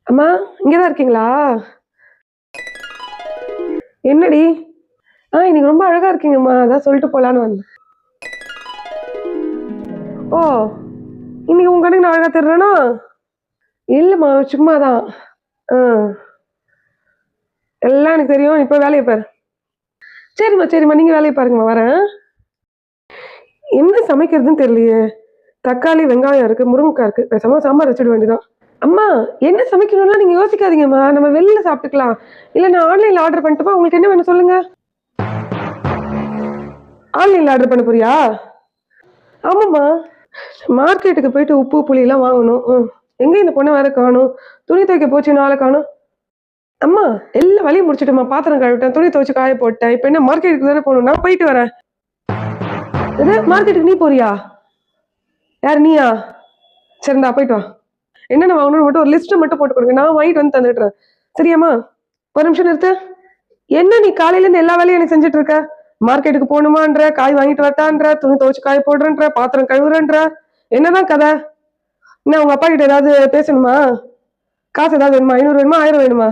அம்மா, இங்கதான் இருக்கீங்களா? என்னடி? இன்னைக்கு ரொம்ப அழகா இருக்கீங்கம்மா. அதான் சொல்லிட்டு போலான்னு வந்தேன். ஓ, இன்னைக்கு உங்க கண்ணுக்கு நான் அழகா தெரிறேனா? இல்லம்மா, சும்மாதான். ஆ, எல்லாம் எனக்கு தெரியும். இப்ப வேலையை பாரு. சரிம்மா, சரிம்மா, நீங்க வேலையை பாருங்கம்மா. வரேன். என்ன சமைக்கிறதுன்னு தெரியலையே. தக்காளி, வெங்காயம் இருக்கு, முருங்கைக்காய் இருக்கு. பேசாம சாம்பார் வச்சிட வேண்டியதான். அம்மா, என்ன சமைக்கணும்லாம் நீங்க யோசிக்காதீங்கம்மா. நம்ம வெளியில சாப்பிட்டுக்கலாம். இல்ல நான் ஆன்லைன்ல ஆர்டர் பண்ணட்டுமா? உங்களுக்கு என்ன வேணும் சொல்லுங்க. ஆன்லைன்ல ஆர்டர் பண்ண போறியா? ஆமாம்மா. மார்க்கெட்டுக்கு போயிட்டு உப்பு புளியெல்லாம் வாங்கணும். எங்க இந்த பொண்ணை வேற காணும். துணி துவைக்க போச்சு, நாளை காணும். அம்மா, எல்லா வேலையும் முடிச்சிட்டுமா. பாத்திரம் கழுவிட்டேன், துணி துவைச்சு காய போட்டேன். இப்ப என்ன மார்க்கெட்டுக்கு தானே போகணும். நான் போயிட்டு வரேன். மார்க்கெட்டுக்கு நீ போறியா? யார், நீயா? சரி, நான் போயிட்டு வா. என்னென்ன வாங்கணும்னு மட்டும் ஒரு லிஸ்ட் மட்டும் போட்டு கொடுங்க. நான் வாங்கிட்டு வந்து தந்துடுறேன். சரியாம்மா? ஒரு நிமிஷம் நிறுத்து. என்ன நீ காலையில இருந்து எல்லா வேலையும் எனக்கு செஞ்சுட்டு இருக்க? மார்க்கெட்டுக்கு போகணுமான்ற, காய் வாங்கிட்டு வரட்டான்ற, துணி துவைச்சு காய போடுறேன்ற, பாத்திரம் கழுவுறேன்ற, என்னதான் கதை? என்ன உங்க அப்பா கிட்ட ஏதாவது பேசணுமா? காசு ஏதாவது வேணுமா? 500 வேணுமா? 1000 வேணுமா?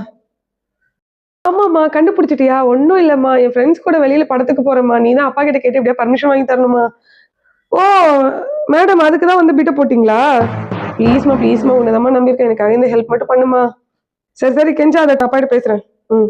ஆமாம்மா, கண்டுபிடிச்சிட்டியா? ஒன்றும் இல்லைம்மா, என் ஃப்ரெண்ட்ஸ் கூட வெளியில படத்துக்கு போறேம்மா. நீ தான் அப்பா கிட்ட கேட்டு எப்படியா பர்மிஷன் வாங்கி தரணுமா? ஓ, மேடம், அதுக்கு தான் வந்து பிட்ட போட்டிங்களா? ப்ளீஸ்மா, ப்ளீஸ்மா, உன்னதாம்மா நம்பியிருக்கேன். எனக்காக இந்த ஹெல்ப் மட்டும் பண்ணுமா. சரி சரி, கெஞ்சாத, அப்பாகிட்ட பேசுறேன். ம்.